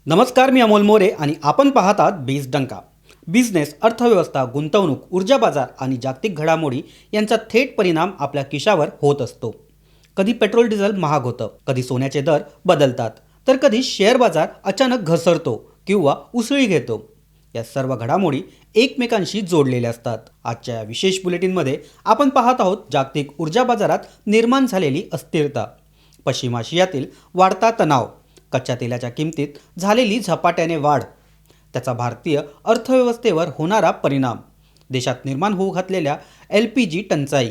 नमस्कार, मी अमोल मोरे आणि आपण पाहत आहात बीज डंका. बिझनेस, अर्थव्यवस्था, गुंतवणूक, ऊर्जा बाजार आणि जागतिक घडामोडी यांचा थेट परिणाम आपल्या खिशावर होत असतो. कधी पेट्रोल डिझेल महाग होतं, कधी सोन्याचे दर बदलतात, तर कधी शेअर बाजार अचानक घसरतो किंवा उसळी घेतो. या सर्व घडामोडी एकमेकांशी जोडलेल्या असतात. आजच्या या विशेष बुलेटिनमध्ये आपण पाहत आहोत जागतिक ऊर्जा बाजारात निर्माण झालेली अस्थिरता, पश्चिम आशियातील वाढता तणाव, कच्च्या तेलाच्या किमतीत झालेली झपाट्याने वाढ, त्याचा भारतीय अर्थव्यवस्थेवर होणारा परिणाम, देशात निर्माण होऊ घातलेल्या LPG टंचाई,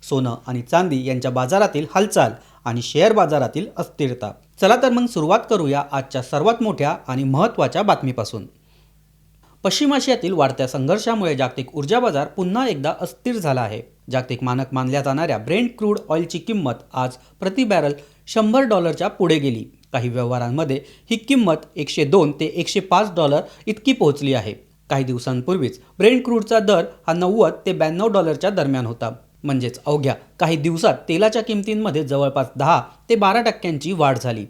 सोनं आणि चांदी यांच्या बाजारातील हालचाल आणि शेअर बाजारातील अस्थिरता. चला तर मग सुरुवात करूया आजच्या सर्वात मोठ्या आणि महत्त्वाच्या बातमीपासून. पश्चिम आशियातील वाढत्या संघर्षामुळे जागतिक ऊर्जा बाजार पुन्हा एकदा अस्थिर झाला आहे. जागतिक मानक मानल्या जाणाऱ्या ब्रेंट क्रूड ऑइलची किंमत आज प्रति बॅरल $100च्या पुढे गेली. काही व्यवहारांमध्ये ही किंमत $102 ते $105 इतकी पोहोचली आहे. काही दिवसांपूर्वीच ब्रेंट क्रूडचा दर हा $90 ते $92च्या दरम्यान होता. म्हणजेच अवघ्या काही दिवसात तेलाच्या किमतींमध्ये जवळपास 10 ते 12% वाढ झाली.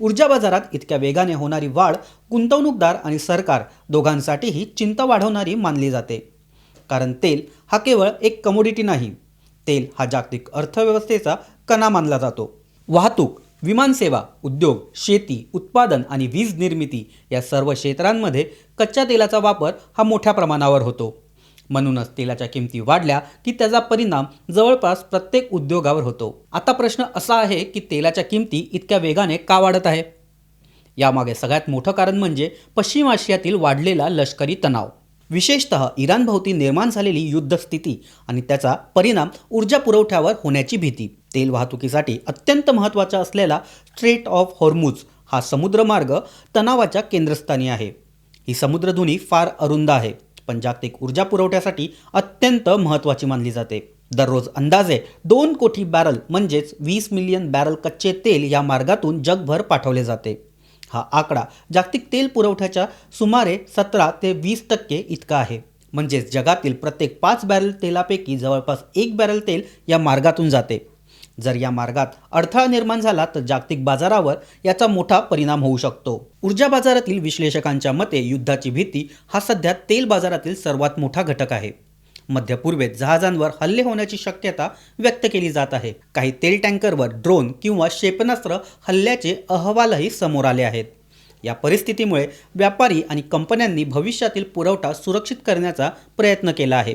ऊर्जा बाजारात इतक्या वेगाने होणारी वाढ गुंतवणूकदार आणि सरकार दोघांसाठीही चिंता वाढवणारी मानली जाते. कारण तेल हा केवळ एक कमोडिटी नाही, तेल हा जागतिक अर्थव्यवस्थेचा कणा मानला जातो. वाहतूक, विमानसेवा, उद्योग, शेती, उत्पादन आणि वीज निर्मिती या सर्व क्षेत्रांमध्ये कच्च्या तेलाचा वापर हा मोठ्या प्रमाणावर होतो. म्हणूनच तेलाच्या किमती वाढल्या की त्याचा परिणाम जवळपास प्रत्येक उद्योगावर होतो. आता प्रश्न असा आहे की तेलाच्या किमती इतक्या वेगाने का वाढत आहे? यामागे सगळ्यात मोठं कारण म्हणजे पश्चिम आशियातील वाढलेला लष्करी तणाव, विशेषतः इराणभोवती निर्माण झालेली युद्धस्थिती आणि त्याचा परिणाम ऊर्जा पुरवठ्यावर होण्याची भीती. तेल वाहतुकीसाठी अत्यंत महत्त्वाचा असलेला स्ट्रेट ऑफ हॉर्मुझ हा समुद्रमार्ग तणावाच्या केंद्रस्थानी आहे. ही समुद्रधुनी फार अरुंद आहे, पण जागतिक ऊर्जा पुरवठ्यासाठी अत्यंत महत्त्वाची मानली जाते. दररोज अंदाजे 2 कोटी बॅरल म्हणजेच 20 मिलियन बॅरल कच्चे तेल या मार्गातून जगभर पाठवले जाते. हा आकडा जागतिक तेल पुरवठ्याच्या सुमारे 17 ते 20% इतका आहे. म्हणजेच जगातील प्रत्येक 5 बॅरल तेलापैकी जवळपास 1 बॅरल तेल या मार्गातून जाते. जर या मार्गात अडथळा निर्माण झाला तर जागतिक बाजारावर याचा मोठा परिणाम होऊ शकतो. ऊर्जा बाजारातील विश्लेषकांच्या मते युद्धाची भीती हा सध्या तेल बाजारातील सर्वात मोठा घटक आहे. मध्य पूर्वेत जहाजांवर हल्ले होण्याची शक्यता व्यक्त केली जात आहे. काही तेल टँकरवर ड्रोन किंवा क्षेपणास्त्र हल्ल्याचे अहवालही समोर आले आहेत. या परिस्थितीमुळे व्यापारी आणि कंपन्यांनी भविष्यातील पुरवठा सुरक्षित करण्याचा प्रयत्न केला आहे.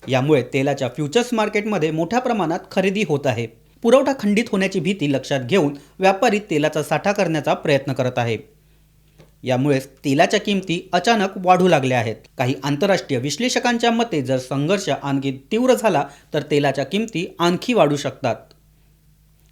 यामुळे तेलाच्या फ्युचर्स मार्केटमध्ये मोठ्या प्रमाणात खरेदी होत आहे. पुरवठा खंडित होण्याची भीती लक्षात घेऊन व्यापारी तेलाचा साठा करण्याचा प्रयत्न करत आहे. यामुळेच तेलाच्या किमती अचानक वाढू लागल्या आहेत. काही आंतरराष्ट्रीय विश्लेषकांच्या मते जर संघर्ष आणखी तीव्र झाला तर तेलाच्या किमती आणखी वाढू शकतात.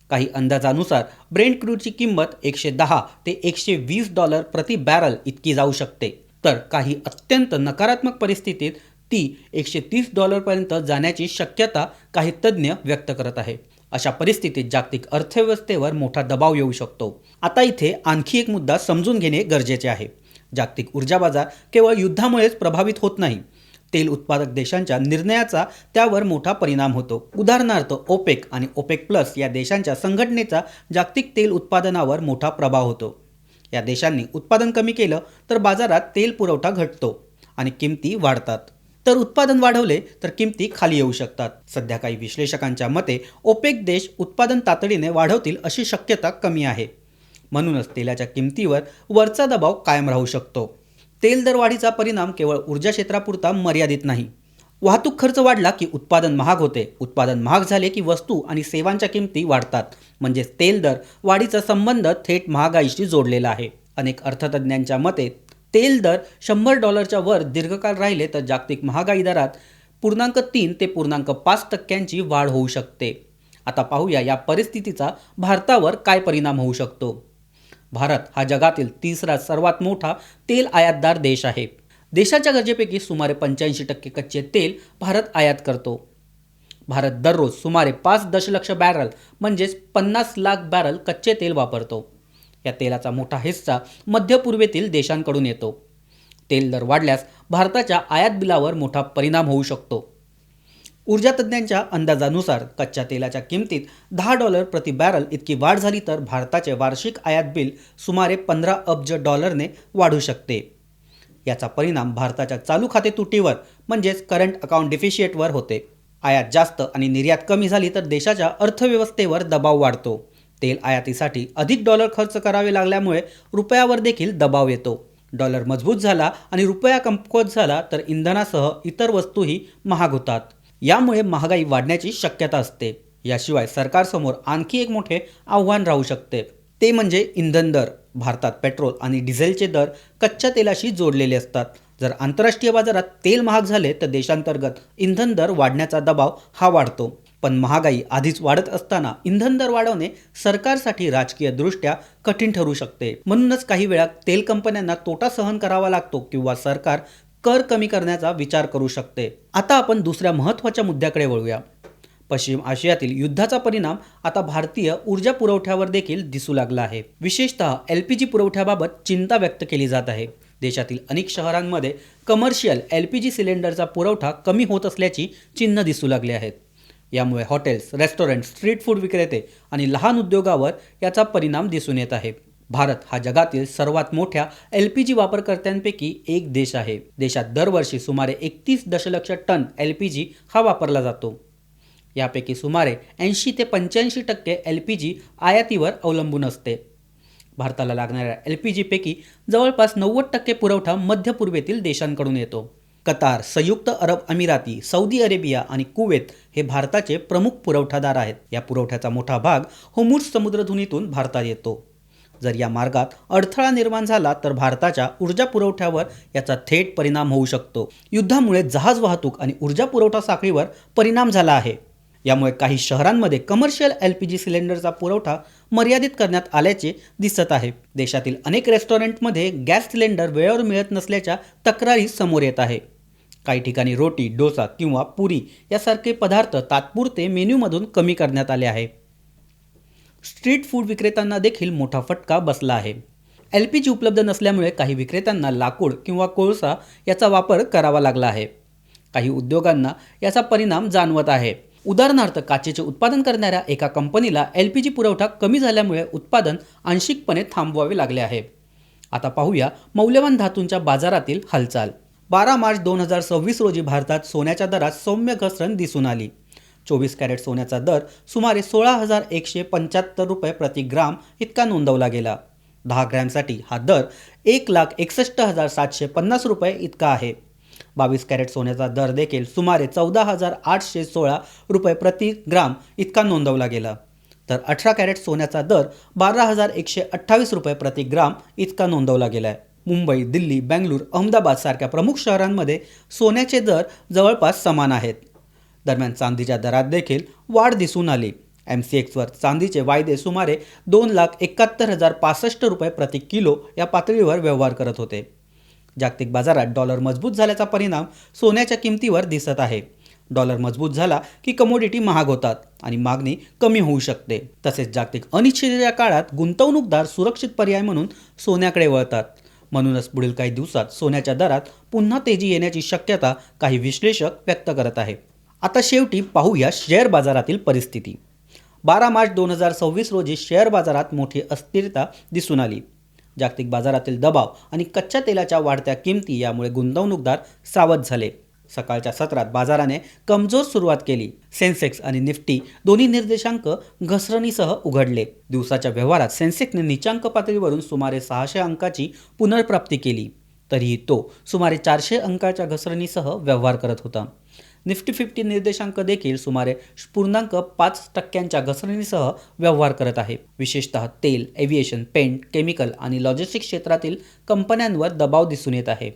काही अंदाजानुसार ब्रेंट क्रूडची किंमत $110 ते $120 प्रति बॅरल इतकी जाऊ शकते, तर काही अत्यंत नकारात्मक परिस्थितीत ती $130 पर्यंत जाण्याची शक्यता काही तज्ज्ञ व्यक्त करत आहे. अशा परिस्थितीत जागतिक अर्थव्यवस्थेवर मोठा दबाव येऊ शकतो. आता इथे आणखी एक मुद्दा समजून घेणे गरजेचे आहे. जागतिक ऊर्जा बाजार केवळ युद्धामुळेच प्रभावित होत नाही. तेल उत्पादक देशांच्या निर्णयाचा त्यावर मोठा परिणाम होतो. उदाहरणार्थ ओपेक आणि ओपेक प्लस या देशांच्या संघटनेचा जागतिक तेल उत्पादनावर मोठा प्रभाव होतो. या देशांनी उत्पादन कमी केलं तर बाजारात तेल पुरवठा घटतो आणि किमती वाढतात. तर उत्पादन वाढवले तर किमती खाली येऊ शकतात. सध्या काही विश्लेषकांच्या मते ओपेक देश उत्पादन तातडीने वाढवतील अशी शक्यता कमी आहे. म्हणूनच तेलाच्या किमतीवर वरचा दबाव कायम राहू शकतो. तेल दरवाढीचा परिणाम केवळ ऊर्जा क्षेत्रापुरता मर्यादित नाही. वाहतूक खर्च वाढला की उत्पादन महाग होते. उत्पादन महाग झाले की वस्तू आणि सेवांच्या किमती वाढतात. म्हणजेच तेल दर वाढीचा संबंध थेट महागाईशी जोडलेला आहे. अनेक अर्थतज्ज्ञांच्या मते तेल दर $100च्या वर दीर्घकाळ राहिले तर जागतिक महागाई दरात 0.3 ते 0.5% वाढ होऊ शकते. आता पाहूया या परिस्थितीचा भारतावर काय परिणाम होऊ शकतो. भारत हा जगातील तिसरा सर्वात मोठा तेल आयातदार देश आहे. देशाच्या गरजेपैकी सुमारे 85% कच्चे तेल भारत आयात करतो. भारत दररोज सुमारे 5 दशलक्ष बॅरल म्हणजेच 50 लाख बॅरल कच्चे तेल वापरतो. या तेलाचा मोठा हिस्सा मध्य पूर्वेतील देशांकडून येतो. तेल दर वाढल्यास भारताच्या आयात बिलावर मोठा परिणाम होऊ शकतो. ऊर्जा तज्ज्ञांच्या अंदाजानुसार कच्च्या तेलाच्या किमतीत $10 प्रति बॅरल इतकी वाढ झाली तर भारताचे वार्षिक आयात बिल सुमारे 15 अब्ज डॉलरने वाढू शकते. याचा परिणाम भारताच्या चालू खाते तुटीवर म्हणजेच करंट अकाउंट डिफिशिएटवर होते. आयात जास्त आणि निर्यात कमी झाली तर देशाच्या अर्थव्यवस्थेवर दबाव वाढतो. तेल आयातीसाठी अधिक डॉलर खर्च करावे लागल्यामुळे रुपयावर देखील दबाव येतो. डॉलर मजबूत झाला आणि रुपया कमकुवत झाला तर इंधनासह इतर वस्तूही महाग होतात. यामुळे महागाई वाढण्याची शक्यता असते. याशिवाय सरकारसमोर आणखी एक मोठे आव्हान राहू शकते, ते म्हणजे इंधन दर. भारतात पेट्रोल आणि डिझेलचे दर कच्च्या तेलाशी जोडलेले असतात. जर आंतरराष्ट्रीय बाजारात तेल महाग झाले तर देशांतर्गत इंधन दर वाढण्याचा दबाव हा वाढतो. पण महागाई आधीच वाढत असताना इंधन दर वाढवणे सरकारसाठी राजकीयदृष्ट्या कठीण ठरू शकते. म्हणूनच काही वेळा तेल कंपन्यांना तोटा सहन करावा लागतो किंवा सरकार कर कमी करण्याचा विचार करू शकते. आता आपण दुसऱ्या महत्त्वाच्या मुद्द्याकडे वळूया. पश्चिम आशियातील युद्धाचा परिणाम आता भारतीय ऊर्जा पुरवठ्यावर देखील दिसू लागला आहे. विशेषतः LPG पुरवठ्याबाबत चिंता व्यक्त केली जात आहे. देशातील अनेक शहरांमध्ये कमर्शियल LPG सिलेंडरचा पुरवठा कमी होत असल्याची चिन्ह दिसू लागली आहेत. यामुळे हॉटेल्स, रेस्टॉरंट, स्ट्रीट फूड विक्रेते आणि लहान उद्योगावर याचा परिणाम दिसून येत आहे. भारत हा जगातील सर्वात मोठ्या LPG वापरकर्त्यांपैकी एक देश आहे. देशात दरवर्षी सुमारे 31 दशलक्ष टन LPG हा वापरला जातो. यापैकी सुमारे 80 ते 85% LPG आयातीवर अवलंबून असते. भारताला लागणाऱ्या LPG पैकी जवळपास 90% पुरवठा मध्य पूर्वेतील देशांकडून येतो. कतार, संयुक्त अरब अमिराती, सौदी अरेबिया आणि कुवेत हे भारताचे प्रमुख पुरवठादार आहेत. या पुरवठ्याचा मोठा भाग होर्मुझ समुद्रधुनीतून भारतात येतो. जर या मार्गात अडथळा निर्माण झाला तर भारताच्या ऊर्जा पुरवठ्यावर याचा थेट परिणाम होऊ शकतो. युद्धामुळे जहाज वाहतूक आणि ऊर्जा पुरवठा साखळीवर परिणाम झाला आहे. यामुळे काही शहरांमध्ये कमर्शियल LPG सिलेंडरचा पुरवठा मर्यादित करण्यात आल्याचे दिसत आहे. देशातील अनेक रेस्टॉरंटमध्ये गॅस सिलेंडर वेळेवर मिळत नसल्याच्या तक्रारी समोर येत आहे. काही ठिकाणी रोटी, डोसा किंवा पुरी यासारखे पदार्थ तात्पुरते मेन्यूमधून कमी करण्यात आले आहे. स्ट्रीट फूड विक्रेत्यांना देखील मोठा फटका बसला आहे. LPG उपलब्ध नसल्यामुळे काही विक्रेत्यांना लाकूड किंवा कोळसा याचा वापर करावा लागला आहे. काही उद्योगांना याचा परिणाम जाणवत आहे. उदाहरणार्थ काचेचे उत्पादन करणाऱ्या एका कंपनीला LPG पुरवठा कमी झाल्यामुळे उत्पादन आंशिकपणे थांबवावे लागले आहे. आता पाहूया मौल्यवान धातूंच्या बाजारातील हालचाल. 12 मार्च 2026 रोजी भारतात सोन्याच्या दरात सौम्य घसरण दिसून आली. 24 कॅरेट सोन्याचा दर सुमारे 16,175 रुपये प्रति ग्राम इतका नोंदवला गेला. 10 ग्रॅमसाठी हा दर 1,61,750 रुपये इतका आहे. 22 कॅरेट सोन्याचा दर देखील सुमारे 14,816 रुपये प्रति ग्राम इतका नोंदवला गेला. तर 18 कॅरेट सोन्याचा दर 12,128 रुपये प्रति ग्राम इतका नोंदवला गेला आहे. मुंबई, दिल्ली, बेंगळूर, अहमदाबाद सारख्या प्रमुख शहरांमध्ये सोन्याचे दर जवळपास समान आहेत. दरम्यान चांदीच्या दरात देखील वाढ दिसून आली. MCXवर चांदीचे वायदे सुमारे 2,71,065 रुपये प्रति किलो या पातळीवर व्यवहार करत होते. जागतिक बाजारात डॉलर मजबूत झाल्याचा परिणाम सोन्याच्या किमतीवर दिसत आहे. डॉलर मजबूत झाला की कमोडिटी महाग होतात आणि मागणी कमी होऊ शकते. तसेच जागतिक अनिश्चिततेच्या काळात गुंतवणूकदार सुरक्षित पर्याय म्हणून सोन्याकडे वळतात. म्हणूनच पुढील काही दिवसात सोन्याच्या दरात पुन्हा तेजी येण्याची शक्यता काही विश्लेषक व्यक्त करत आहेत. आता शेवटी पाहूया शेअर बाजारातील परिस्थिती. 12 मार्च 2026 रोजी शेअर बाजारात मोठी अस्थिरता दिसून आली. जागतिक बाजारातील दबाव आणि कच्च्या तेलाच्या वाढत्या किमती यामुळे गुंतवणूकदार सावध झाले. सकाळच्या सत्रात बाजाराने कमजोर सुरुवात केली. सेन्सेक्स आणि निफ्टी दोन्ही निर्देशांक घसरणीसह उघडले. दिवसाच्या व्यवहारात सेन्सेक्सने नीचांक पातळीवरून सुमारे 600 अंकाची पुनर्प्राप्ती केली. तरीही तो सुमारे 400 अंकाच्या घसरणीसह व्यवहार करत होता. निफ्टी 50 निर्देशांक देखील सुमारे 0.5% घसरणीसह व्यवहार करत आहे. विशेषतः तेल, एव्हिएशन, पेंट, केमिकल आणि लॉजिस्टिक्स क्षेत्रातील कंपन्यांवर दबाव दिसून येत आहे,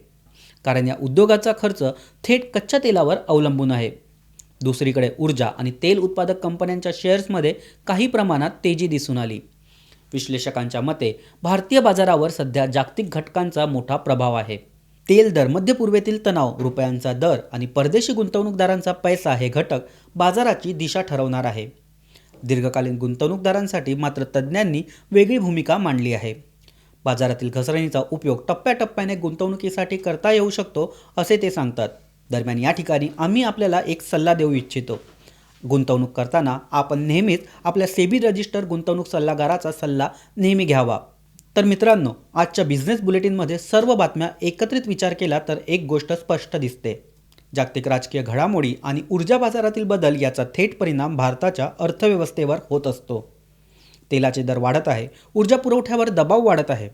कारण या उद्योगाचा खर्च थेट कच्च्या तेलावर अवलंबून आहे. दुसरीकडे ऊर्जा आणि तेल उत्पादक कंपन्यांच्या शेअर्समध्ये काही प्रमाणात तेजी दिसून आली. विश्लेषकांच्या मते भारतीय बाजारावर सध्या जागतिक घटकांचा मोठा प्रभाव आहे. तेल दर, मध्य पूर्वेतील तणाव, रुपयांचा दर आणि परदेशी गुंतवणूकदारांचा पैसा हे घटक बाजाराची दिशा ठरवणार आहे. दीर्घकालीन गुंतवणूकदारांसाठी मात्र तज्ज्ञांनी वेगळी भूमिका मांडली आहे. बाजारातील घसरणीचा उपयोग टप्प्याटप्प्याने गुंतवणुकीसाठी करता येऊ शकतो असे ते सांगतात. दरम्यान या ठिकाणी आम्ही आपल्याला एक सल्ला देऊ इच्छितो. गुंतवणूक करताना आपण नेहमीच आपल्या सेबी रजिस्टर गुंतवणूक सल्लागाराचा सल्ला नेहमी घ्यावा. तर मित्रांनो, आजच्या बिझनेस बुलेटिनमध्ये सर्व बातम्या एकत्रित विचार केला तर एक गोष्ट स्पष्ट दिसते. जागतिक राजकीय घडामोडी आणि ऊर्जा बाजारातील बदल याचा थेट परिणाम भारताच्या अर्थव्यवस्थेवर होत असतो. तेलाचे दर वाढत आहे, ऊर्जा पुरवठ्यावर दबाव वाढत आहे,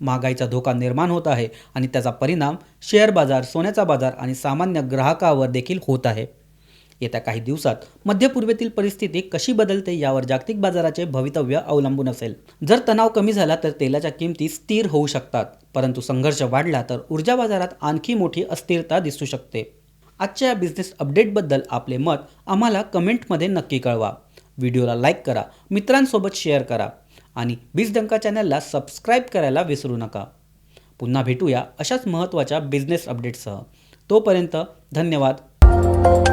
महागाईचा धोका निर्माण होत आहे आणि त्याचा परिणाम शेअर बाजार, सोन्याचा बाजार आणि सामान्य ग्राहकावर देखील होत आहे. येत्या काही दिवसात मध्य पूर्वेतील परिस्थिती कशी बदलते यावर जागतिक बाजाराचे भवितव्य अवलंबून असेल. जर तणाव कमी झाला तर तेलाच्या किमती स्थिर होऊ शकतात, परंतु संघर्ष वाढला तर ऊर्जा बाजारात आणखी मोठी अस्थिरता दिसू शकते. आजच्या या बिझनेस अपडेटबद्दल आपले मत आम्हाला कमेंटमध्ये नक्की कळवा. व्हिडिओला लाईक करा, मित्रांसोबत शेअर करा आणि बीजडंका चॅनलला सबस्क्राईब करायला विसरू नका. पुन्हा भेटूया अशाच महत्त्वाच्या बिझनेस अपडेट्ससह. तोपर्यंत धन्यवाद.